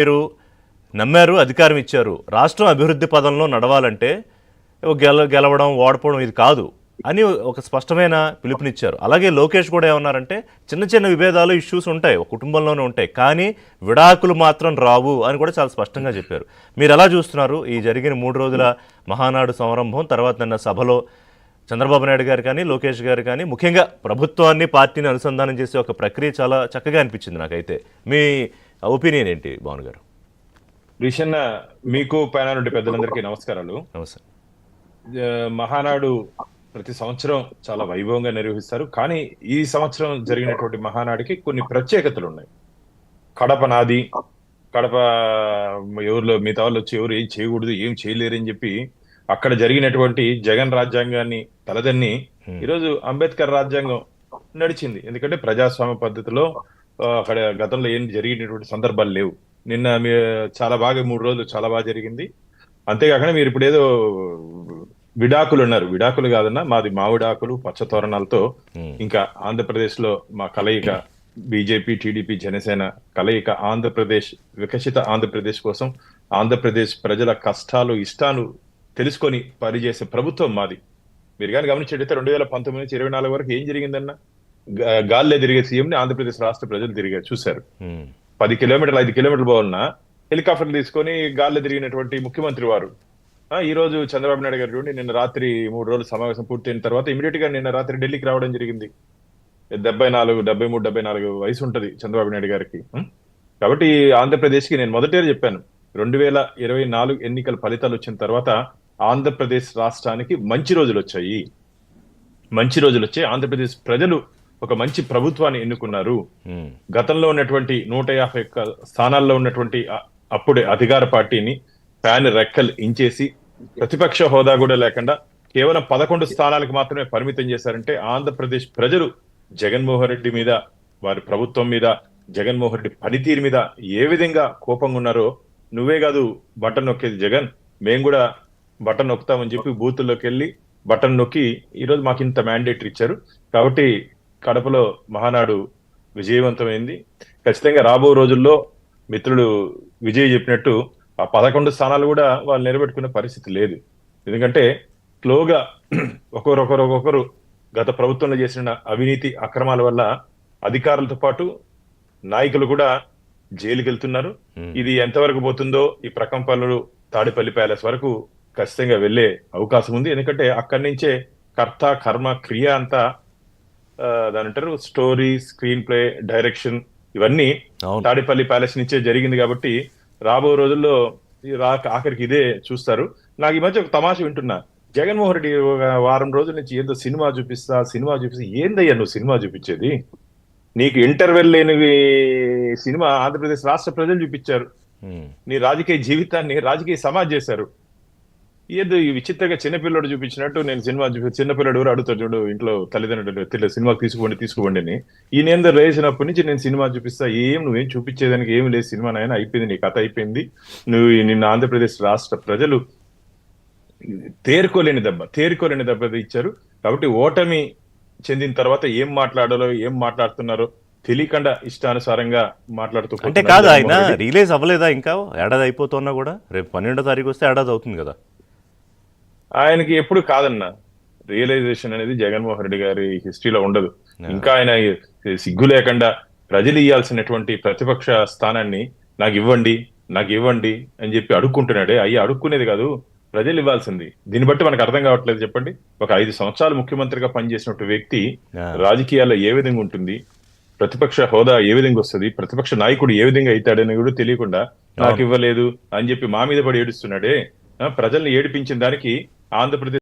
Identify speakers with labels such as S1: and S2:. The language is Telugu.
S1: మీరు నమ్మారు, అధికారం ఇచ్చారు. రాష్ట్రం అభివృద్ధి పదంలో నడవాలంటే గెలవడం, ఓడిపోవడం ఇది కాదు అని ఒక స్పష్టమైన పిలుపునిచ్చారు. అలాగే లోకేష్ కూడా ఏమన్నారంటే చిన్న చిన్న విభేదాలు, ఇష్యూస్ ఉంటాయి, ఒక కుటుంబంలోనే ఉంటాయి, కానీ విడాకులు మాత్రం రావు అని కూడా చాలా స్పష్టంగా చెప్పారు. మీరు ఎలా చూస్తున్నారు ఈ జరిగిన 3 రోజుల మహానాడు సంరంభం తర్వాత నిన్న సభలో చంద్రబాబు నాయుడు గారు కానీ లోకేష్ గారు కానీ ముఖ్యంగా ప్రభుత్వాన్ని పార్టీని అనుసంధానం చేసే ఒక ప్రక్రియ చాలా చక్కగా అనిపించింది నాకైతే. మీ ఒపీనియన్ ఏంటి భావన్ గారు?
S2: రిషన్న, మీకు పైన నుండి పెద్దలందరికీ నమస్కారాలు.
S1: నమస్తే.
S2: మహానాడు ప్రతి సంవత్సరం చాలా వైభవంగా నిర్వహిస్తారు, కానీ ఈ సంవత్సరం జరిగినటువంటి మహానాడికి కొన్ని ప్రత్యేకతలు ఉన్నాయి. కడప నాది, కడప ఎవరిలో మిగతా వాళ్ళు వచ్చి ఎవరు ఏం చేయకూడదు, ఏం చేయలేరని చెప్పి అక్కడ జరిగినటువంటి జగన్ రాజ్యాంగాన్ని తలదన్ని ఈరోజు అంబేద్కర్ రాజ్యాంగం నడిచింది. ఎందుకంటే ప్రజాస్వామ్య పద్ధతిలో అక్కడ గతంలో ఏం జరిగినటువంటి సందర్భాలు లేవు. నిన్న చాలా బాగా 3 రోజులు చాలా బాగా జరిగింది. అంతేకాకుండా మీరు ఇప్పుడు ఏదో విడాకులు అన్నారు. విడాకులు కాదన్నా, మాది మావిడాకులు పచ్చ తోరణాలతో ఇంకా ఆంధ్రప్రదేశ్ లో మా కలయిక బీజేపీ, టీడీపీ, జనసేన కలయిక ఆంధ్రప్రదేశ్, వికసిత ఆంధ్రప్రదేశ్ కోసం ఆంధ్రప్రదేశ్ ప్రజల కష్టాలు ఇష్టాలు తెలుసుకొని పనిచేసే ప్రభుత్వం మాది. మీరు కానీ గమనించేటైతే 2019 నుంచి 24 వరకు ఏం జరిగిందన్న, గాల్లో తిరిగే సీఎంని ఆంధ్రప్రదేశ్ రాష్ట్ర ప్రజలు తిరిగారు, చూశారు. 10 కిలోమీటర్లు 5 కిలోమీటర్లు పోవాలన్నా హెలికాప్టర్ తీసుకొని గాల్లో తిరిగినటువంటి ముఖ్యమంత్రి వారు. ఈ రోజు చంద్రబాబు నాయుడు గారు చూడండి, నిన్న రాత్రి 3 రోజుల సమావేశం పూర్తయిన తర్వాత ఇమీడియట్ గా నిన్న రాత్రి ఢిల్లీకి రావడం జరిగింది. 73, 74 వయసు ఉంటది చంద్రబాబు నాయుడు గారికి. కాబట్టి ఆంధ్రప్రదేశ్ కి నేను మొదటే చెప్పాను, 2024 ఎన్నికల ఫలితాలు వచ్చిన తర్వాత ఆంధ్రప్రదేశ్ రాష్ట్రానికి మంచి రోజులు వచ్చాయి. మంచి రోజులు వచ్చాయి. ఆంధ్రప్రదేశ్ ప్రజలు ఒక మంచి ప్రభుత్వాన్ని ఎన్నుకున్నారు. గతంలో ఉన్నటువంటి 151 స్థానాల్లో ఉన్నటువంటి అప్పుడే అధికార పార్టీని ఫ్యాన్ రెక్కలు ఇంచేసి ప్రతిపక్ష హోదా కూడా లేకుండా కేవలం 11 స్థానాలకు మాత్రమే పరిమితం చేశారంటే ఆంధ్రప్రదేశ్ ప్రజలు జగన్మోహన్ రెడ్డి మీద, వారి ప్రభుత్వం మీద, జగన్మోహన్ రెడ్డి పనితీరు మీద ఏ విధంగా కోపంగా ఉన్నారో. నువ్వే కాదు బటన్ నొక్కేది జగన్, మేము కూడా బటన్ నొక్కుతామని చెప్పి బూతుల్లోకి వెళ్ళి బటన్ నొక్కి ఈరోజు మాకు ఇంత మ్యాండేట్ ఇచ్చారు. కాబట్టి కడపలో మహానాడు విజయవంతమైంది. ఖచ్చితంగా రాబో రోజుల్లో మిత్రుడు విజయ్ చెప్పినట్టు ఆ 11 స్థానాలు కూడా వాళ్ళు నిలబెట్టుకునే పరిస్థితి లేదు. ఎందుకంటే స్లోగా ఒక్కొక్కరు గత ప్రభుత్వంలో చేసిన అవినీతి అక్రమాల వల్ల అధికారులతో పాటు నాయకులు కూడా జైలుకి వెళ్తున్నారు. ఇది ఎంతవరకు పోతుందో ఈ ప్రకంపనలు తాడేపల్లి ప్యాలెస్ వరకు ఖచ్చితంగా వెళ్లే అవకాశం ఉంది. ఎందుకంటే అక్కడి నుంచే కర్త కర్మ క్రియ అంతా దాని అంటారు స్టోరీ, స్క్రీన్ ప్లే, డైరెక్షన్ ఇవన్నీ తాడేపల్లి ప్యాలెస్ నుంచే జరిగింది. కాబట్టి రాబో రోజుల్లో ఆఖరికి ఇదే చూస్తారు. నాకు ఈ మధ్య ఒక తమాషా వింటున్నా, జగన్మోహన్ రెడ్డి ఒక వారం రోజుల నుంచి ఏదో సినిమా చూపిస్తా ఏందయ్యా నువ్వు సినిమా చూపించేది? నీకు ఇంటర్వెల్ లేని సినిమా ఆంధ్రప్రదేశ్ రాష్ట్ర ప్రజలు చూపించారు. నీ రాజకీయ జీవితాన్ని రాజకీయ సమాజ్ చేశారు. ఏదో ఈ విచిత్రంగా చిన్నపిల్లడు చూపించినట్టు నేను సినిమా చిన్నపిల్లడు ఎవరు అడుగుతాడు చూడు ఇంట్లో తల్లిదండ్రులు, సినిమాకి తీసుకోండి అని. ఈ నేను రేసినప్పటి నుంచి నేను సినిమా చూపిస్తా, నువ్వేం చూపించేదానికి ఏమి లేదు, సినిమా నాయన అయిపోయింది, నీ కథ అయిపోయింది. నిన్న ఆంధ్రప్రదేశ్ రాష్ట్ర ప్రజలు తేరుకోలేని దెబ్బ ఇచ్చారు. కాబట్టి ఓటమి చెందిన తర్వాత ఏం మాట్లాడాలో, ఏం మాట్లాడుతున్నారో తెలియకుండా ఇష్టానుసారంగా మాట్లాడుతూ.
S1: అంటే కాదు, ఆయన రిలీజ్ అవ్వలేదా? ఇంకా ఏడాది అయిపోతున్నా కూడా రేపు 12వ తారీఖు వస్తే ఏడాది అవుతుంది కదా.
S2: ఆయనకి ఎప్పుడు కాదన్న రియలైజేషన్ అనేది జగన్మోహన్ రెడ్డి గారి హిస్టరీలో ఉండదు. ఇంకా ఆయన సిగ్గు లేకుండా ప్రజలు ఇవ్వాల్సినటువంటి ప్రతిపక్ష స్థానాన్ని నాకు ఇవ్వండి అని చెప్పి అడుక్కుంటున్నాడే. అడుక్కునేది కాదు, ప్రజలు ఇవ్వాల్సింది. దీన్ని బట్టి మనకు అర్థం కావట్లేదు చెప్పండి. ఒక 5 సంవత్సరాలు ముఖ్యమంత్రిగా పనిచేసినటువంటి వ్యక్తి రాజకీయాల్లో ఏ విధంగా ఉంటుంది, ప్రతిపక్ష హోదా ఏ విధంగా వస్తుంది, ప్రతిపక్ష నాయకుడు ఏ విధంగా అవుతాడని కూడా తెలియకుండా నాకు ఇవ్వలేదు అని చెప్పి మా మీద పడి ఏడుస్తున్నాడే. ప్రజల్ని ఏడిపించిన దానికి ఆంధ్రప్రదేశ్